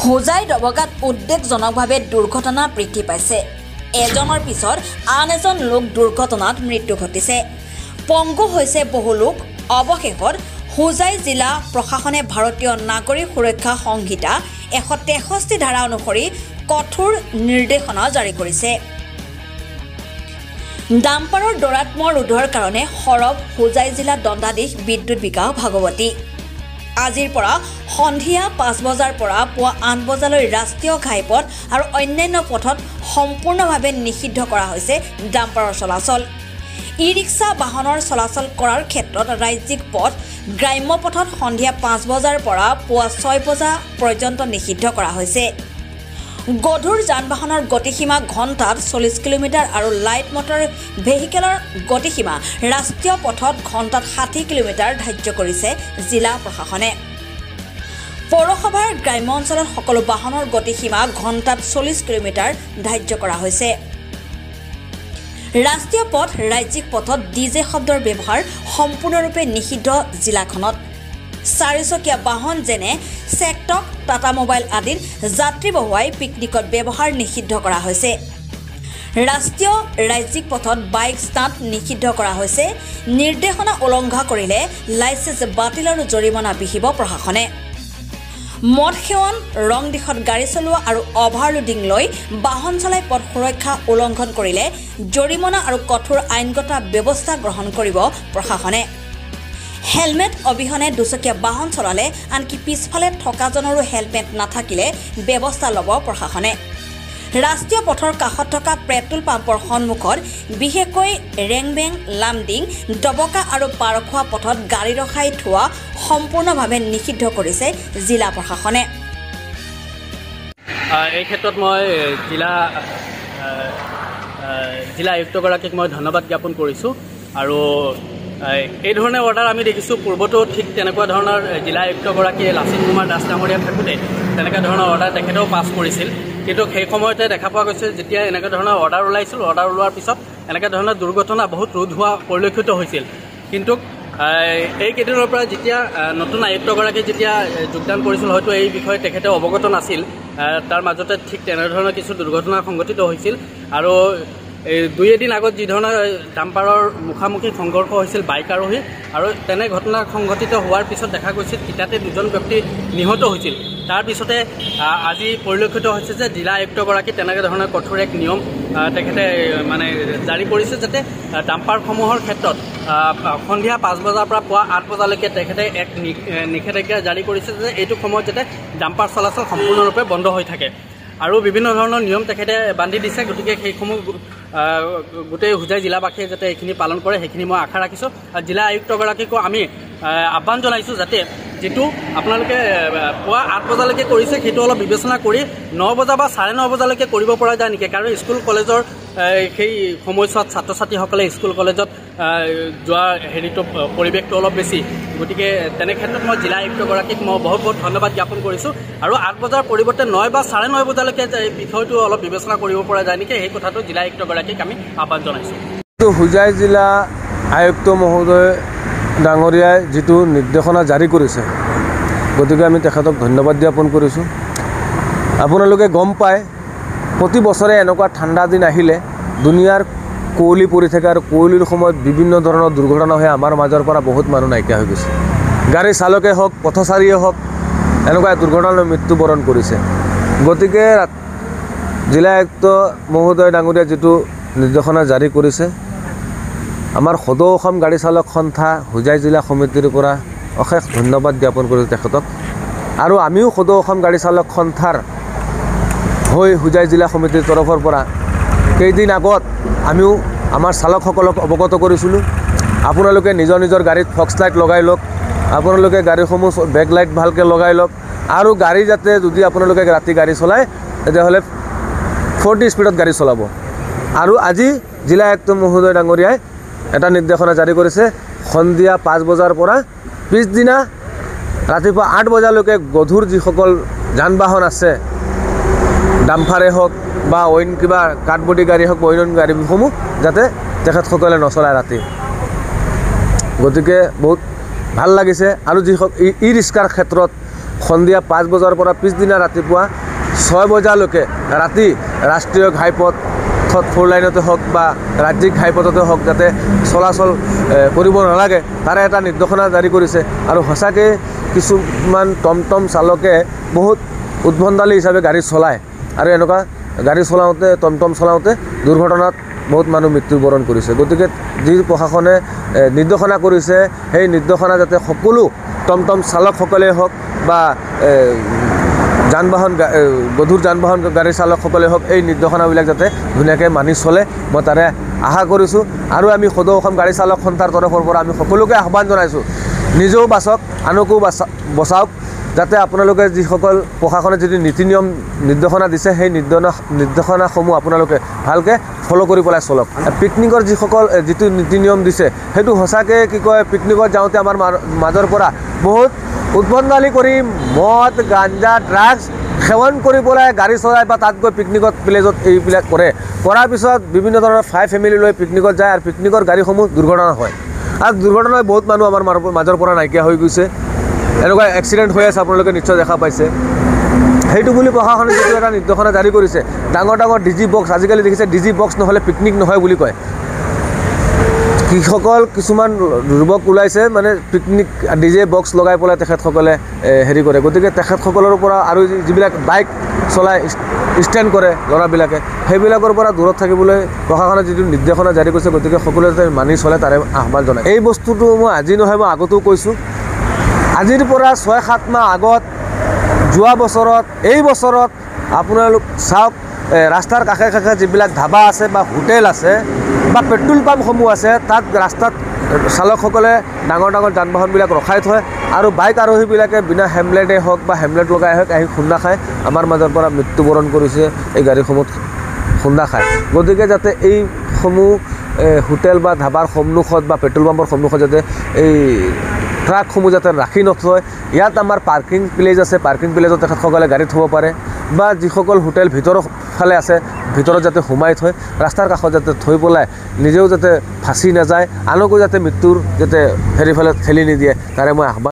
হোজাই দবকাত উদ্বেগজনকভাৱে দুৰ্ঘটনা বৃদ্ধি পাইছে। এজনৰ পিছত আন এজন লোক দুৰ্ঘটনাত মৃত্যু ঘটিছে। পংগু হৈছে বহু লোক। অৱশেষত হোজাই জিলা প্ৰশাসনে ভাৰতীয় নাগৰিক সুৰক্ষা সংহিতা 163 ধাৰা অনুসৰি কঠোৰ নিৰ্দেশনা জাৰি কৰিছে। ডাম্পাৰৰ দৌৰাত্ম্য ৰোধৰ কাৰণে সৰব হোজাই জিলা দণ্ডাধীশ বিদ্যুৎ বিকাশ ভাগৱতী। আজিৰ পৰা সন্ধিয়া 5 বজাৰ পৰা পুৱা 8 বজালৈ ৰাষ্ট্ৰীয় ঘাইপথ আৰু অন্যান্য পথত সম্পূৰ্ণভাৱে নিষিদ্ধ কৰা হৈছে ডাম্পাৰৰ চলাচল। ই ৰিক্সা বাহনৰ চলাচল কৰাৰ ক্ষেত্ৰত ৰাজ্যিক পথ, গ্ৰাম্য পথত সন্ধিয়া 5 বজাৰ পৰা পুৱা 6 বজা পৰ্যন্ত নিষিদ্ধ কৰা হৈছে। গধুৰ যান বাহনৰ গতিসীমা ঘণ্টাত 40 কিলোমিটাৰ আৰু লাইট মটৰ ভেহিকেলৰ গতিসীমা ৰাষ্ট্ৰীয় পথত ঘণ্টাত 60 কিলোমিটাৰ ধাৰ্য কৰিছে জিলা প্ৰশাসনে। পৌৰসভাৰ গ্ৰাম্য অঞ্চলত সকলো বাহনৰ গতিসীমা ঘণ্টাত 40 কিলোমিটাৰ ধাৰ্য কৰা হৈছে। ৰাষ্ট্ৰীয় পথ, ৰাজ্যিক পথত ডিজে শব্দৰ ব্যৱহাৰ সম্পূৰ্ণৰূপে নিষিদ্ধ। জিলাখনত 4চকীয়া বাহন যেনে চেকটক, টাটা মোবাইল আদিত যাত্ৰী বহুৱাই পিকনিকত ব্যৱহাৰ নিষিদ্ধ কৰা হৈছে। ৰাষ্ট্ৰীয় ৰাজ্যিক পথত বাইক ষ্টাণ্ট নিষিদ্ধ কৰা হৈছে। নিৰ্দেশনা উলংঘা কৰিলে লাইচেন্স বাতিল আৰু জৰিমনা বিহিব প্ৰশাসনে। মদ সেৱন, ৰং দিশত গাড়ী চলোৱা আৰু অভাৰলোডিং লৈ বাহন চলাই পথ সুৰক্ষা উলংঘন কৰিলে জৰিমনা আৰু কঠোৰ আইনগত ব্যৱস্থা গ্ৰহণ কৰিব প্ৰশাসনে। হেলমেট অবিহনে দুচকীয়া বাহন চলালে, আনকি পিছফালে থকাজনৰো হেলমেট নাথাকিলে ব্যৱস্থা ল'ব প্ৰশাসনে। ৰাষ্ট্ৰীয় পথৰ কাষত থকা পেট্ৰল পাম্পৰ সন্মুখত, বিশেষকৈ ৰেংবেং, লামডিং, ডবকা আৰু পাৰখোৱা পথত গাড়ী ৰখাই থোৱা সম্পূৰ্ণভাৱে নিষিদ্ধ কৰিছে জিলা প্ৰশাসনে। এই ক্ষেত্ৰত মই জিলা আয়ুক্তগৰাকীক মই ধন্যবাদ জ্ঞাপন কৰিছোঁ। আৰু এই ধৰণে অৰ্ডাৰ আমি দেখিছোঁ পূৰ্বতো ঠিক তেনেকুৱা ধৰণৰ জিলা আয়ুক্তগৰাকীয়ে লাচিত কুমাৰ দাস ডাঙৰীয়া থাকোঁতে তেনেকুৱা ধৰণৰ অৰ্ডাৰ তেখেতেও পাছ কৰিছিল। কিন্তু সেই সময়তে দেখা পোৱা গৈছে যেতিয়া এনেকুৱা ধৰণৰ অৰ্ডাৰ ওলাইছিল, অৰ্ডাৰ ওলোৱাৰ পিছত এনেকুৱা ধৰণৰ দুৰ্ঘটনা বহুত ৰোধ হোৱা পৰিলক্ষিত হৈছিল। কিন্তু এই কেইদিনৰ পৰা যেতিয়া নতুন আয়ুক্তগৰাকী যেতিয়া যোগদান কৰিছিল, হয়তো এই বিষয়ে তেখেতে অৱগত নাছিল। তাৰ মাজতে ঠিক তেনেধৰণৰ কিছু দুৰ্ঘটনা সংঘটিত হৈছিল। আৰু এই 2 এদিন আগত যি ধৰণৰ ডাম্পাৰৰ মুখামুখি সংঘৰ্ষ হৈছিল বাইক আৰোহী, আৰু তেনে ঘটনা সংঘটিত হোৱাৰ পিছত দেখা গৈছিল তিতাতে 2জন ব্যক্তি নিহত হৈছিল। তাৰপিছতে আজি পৰিলক্ষিত হৈছে যে জিলা আয়ুক্তগৰাকী তেনেকৈ ধৰণৰ কঠোৰ এক নিয়ম তেখেতে জাৰি কৰিছে, যাতে ডাম্পাৰসমূহৰ ক্ষেত্ৰত সন্ধিয়া 5 বজাৰ পৰা পুৱা 8 বজালৈকে তেখেতে এক নিষেধাজ্ঞা জাৰি কৰিছে যে এইটো সময়ত যাতে ডাম্পাৰ চলাচল সম্পূৰ্ণৰূপে বন্ধ হৈ থাকে। আৰু বিভিন্ন ধৰণৰ নিয়ম তেখেতে বান্ধি দিছে। গতিকে সেইসমূহ গোটেই হোজাই জিলাবাসীয়ে যাতে এইখিনি পালন কৰে সেইখিনি মই আশা ৰাখিছোঁ। আৰু জিলা আয়ুক্তগৰাকীকো আমি আহ্বান জনাইছোঁ যাতে যিটো আপোনালোকে পুৱা 8 বজালৈকে কৰিছে সেইটো অলপ বিবেচনা কৰি 9 বজা বা 9:30 বজালৈকে কৰিব পৰা যায় নেকি? কাৰণ স্কুল কলেজৰ সেই সময়ছোৱাত ছাত্ৰ ছাত্ৰীসকলে স্কুল কলেজত যোৱা পৰিৱেশটো অলপ বেছি। গতিকে তেনে ক্ষেত্ৰত মই জিলা আয়ুক্তগৰাকীক মই বহুত ধন্যবাদ জ্ঞাপন কৰিছোঁ। আৰু 8 বজাৰ পৰিৱৰ্তে 9 বা 9:30 বজালৈকে বিষয়টো অলপ বিবেচনা কৰিব পৰা যায় নেকি, সেই কথাটো জিলা আয়ুক্তগৰাকীক আমি আহ্বান জনাইছোঁ। হোজাই জিলা আয়ুক্ত মহোদয় ডাঙৰীয়াই যিটো নিৰ্দেশনা জাৰি কৰিছে, গতিকে আমি তেখেতক ধন্যবাদ জ্ঞাপন কৰিছোঁ। আপোনালোকে গম পায় প্ৰতি বছৰে এনেকুৱা ঠাণ্ডা দিন আহিলে দুনিয়াৰ কুঁৱলী পৰি থাকে, আৰু কুঁৱলীৰ সময়ত বিভিন্ন ধৰণৰ দুৰ্ঘটনা হৈ আমাৰ মাজৰ পৰা বহুত মানুহ নাইকিয়া হৈ গৈছে। গাড়ী চালকে হওক, পথচাৰীয়ে হওক, এনেকুৱা দুৰ্ঘটনাত মৃত্যুবৰণ কৰিছে। গতিকে জিলা আয়ুক্ত মহোদয় ডাঙৰীয়া যিটো নিৰ্দেশনা জাৰি কৰিছে, আমাৰ সদৌ অসম গাড়ী চালক সন্থা হোজাই জিলা সমিতিৰ পৰা অশেষ ধন্যবাদ জ্ঞাপন কৰিছোঁ তেখেতক। আৰু আমিও সদৌ অসম গাড়ী চালক সন্থাৰ হৈ হোজাই জিলা সমিতিৰ তৰফৰ পৰা কেইদিন আগত আমিও আমাৰ চালকসকলক অৱগত কৰিছিলোঁ, আপোনালোকে নিজৰ নিজৰ গাড়ীত ফক্স লাইট লগাই লওক, আপোনালোকে গাড়ীসমূহ বেক লাইট ভালকৈ লগাই লওক, আৰু গাড়ী যাতে যদি আপোনালোকে ৰাতি গাড়ী চলায় তেতিয়াহ'লে 40 স্পীডত গাড়ী চলাব। আৰু আজি জিলা আয়ুক্ত মহোদয় ডাঙৰীয়াই এটা নিৰ্দেশনা জাৰি কৰিছে, সন্ধিয়া 5 বজাৰ পৰা পিছদিনা ৰাতিপুৱা 8 বজালৈকে গধুৰ যিসকল যান বাহন আছে, ডাম্পাৰে হওক বা অইন কিবা কাঠবডি গাড়ী হওক বা অন্য গাড়ীসমূহ যাতে তেখেতসকলে নচলায় ৰাতি। গতিকে বহুত ভাল লাগিছে। আৰু যি ই ৰিক্সাৰ ক্ষেত্ৰত সন্ধিয়া 5 বজাৰ পৰা পিছদিনা ৰাতিপুৱা 6 বজালৈকে ৰাতি ৰাষ্ট্ৰীয় ঘাইপথ 4 লাইনতে হওক বা ৰাজ্যিক ঘাইপথতে হওক যাতে চলাচল কৰিব নালাগে তাৰে এটা নিৰ্দেশনা জাৰি কৰিছে আৰু সঁচাকৈ কিছুমান টমটম চালকে বহুত উদ্ভণ্ডালী হিচাপে গাড়ী চলায় আৰু এনেকুৱা গাড়ী চলাওঁতে টমটম চলাওঁতে দুৰ্ঘটনাত বহুত মানুহ মৃত্যুবৰণ কৰিছে গতিকে যি প্ৰশাসনে নিৰ্দেশনা কৰিছে সেই নিৰ্দেশনা যাতে সকলো টমটম চালকসকলেই হওক বা গধুৰ যান বাহন গাড়ী চালকসকলে হওক এই নিৰ্দেশনাবিলাক যাতে ধুনীয়াকৈ মানি চলে মই তাৰে আশা কৰিছোঁ আৰু আমি সদৌ অসম গাড়ী চালক সন্থাৰ তৰফৰ পৰা আমি সকলোকে আহ্বান জনাইছোঁ নিজেও বাচক আনকো বচাওক যাতে আপোনালোকে যিসকল প্ৰশাসনে যিটো নীতি নিয়ম নিৰ্দেশনা দিছে সেই নিৰ্দেশনাসমূহ আপোনালোকে ভালকৈ ফ'ল' কৰি পেলাই চলক পিকনিকৰ যিটো নীতি নিয়ম দিছে সেইটো সঁচাকৈ কি কয় পিকনিকত যাওঁতে আমাৰ মাজৰ পৰা বহুত উদ্ভণ্ডালী কৰি মদ গাঞ্জা ড্ৰাগছ সেৱন কৰি পেলাই গাড়ী চলাই বা তাত গৈ পিকনিকত ভিলেজত এইবিলাক কৰাৰ পিছত বিভিন্ন ধৰণৰ ফেমিলি লৈ পিকনিকত যায় আৰু পিকনিকৰ গাড়ীসমূহ দুৰ্ঘটনা হয় আৰু দুৰ্ঘটনাই বহুত মানুহ আমাৰ মাজৰ পৰা নাইকিয়া হৈ গৈছে এনেকুৱা এক্সিডেণ্ট হৈ আছে আপোনালোকে নিশ্চয় দেখা পাইছে সেইটো বুলি প্ৰশাসনে যিটো এটা নিৰ্দেশনা জাৰি কৰিছে ডাঙৰ ডিজি বক্স আজিকালি দেখিছে ডিজি বক্স নহ'লে পিকনিক নহয় বুলি কয় কৃষকসকল কিছুমান যুৱক ওলাইছে মানে পিকনিক ডিজে বক্স লগাই পেলাই তেখেতসকলে হেৰি কৰে গতিকে তেখেতসকলৰ পৰা আৰু যিবিলাক বাইক চলাই ষ্টেণ্ড কৰে ল'ৰাবিলাকে সেইবিলাকৰ পৰা দূৰত থাকিবলৈ প্ৰশাসনে যিটো নিৰ্দেশনা জাৰি কৰিছে গতিকে সকলোৱে যাতে মানি চলে তাৰে আহ্বান জনায় এই বস্তুটো মই আজি নহয় মই আগতেও কৈছোঁ আজিৰ পৰা 6-7 মাহ আগত যোৱা বছৰত এই বছৰত আপোনালোক চাওক ৰাস্তাৰ কাষে যিবিলাক ধাবা আছে বা হোটেল আছে বা পেট্ৰল পাম্পসমূহ আছে তাত ৰাস্তাত চালকসকলে ডাঙৰ যান বাহনবিলাক ৰখাই থয় আৰু বাইক আৰোহীবিলাকে বিনা হেমলেটে হওক বা হেমলেট লগাই হওক আহি খুন্দা খাই আমাৰ মাজৰ পৰা মৃত্যুবৰণ কৰিছে এই গাড়ীসমূহ খুন্দা খায় গতিকে যাতে এইসমূহ হোটেল বা ধাবাৰ সন্মুখত বা পেট্ৰল পাম্পৰ সন্মুখত যাতে এই ট্ৰাকসমূহ যাতে ৰাখি নথয় ইয়াত আমাৰ পাৰ্কিং প্লেচ আছে পাৰ্কিং প্লেচত তেখেতসকলে গাড়ী থ'ব পাৰে বা যিসকল হোটেল ভিতৰৰ ফালে আছে ভিতৰত যাতে সোমাই থয় ৰাস্তাৰ কাষত যাতে থৈ পেলাই নিজেও যাতে ফাঁচি নাযায় আনকো যাতে মৃত্যুৰ যাতে হেৰিফালে ঠেলি নিদিয়ে তাৰে মই আহ্বান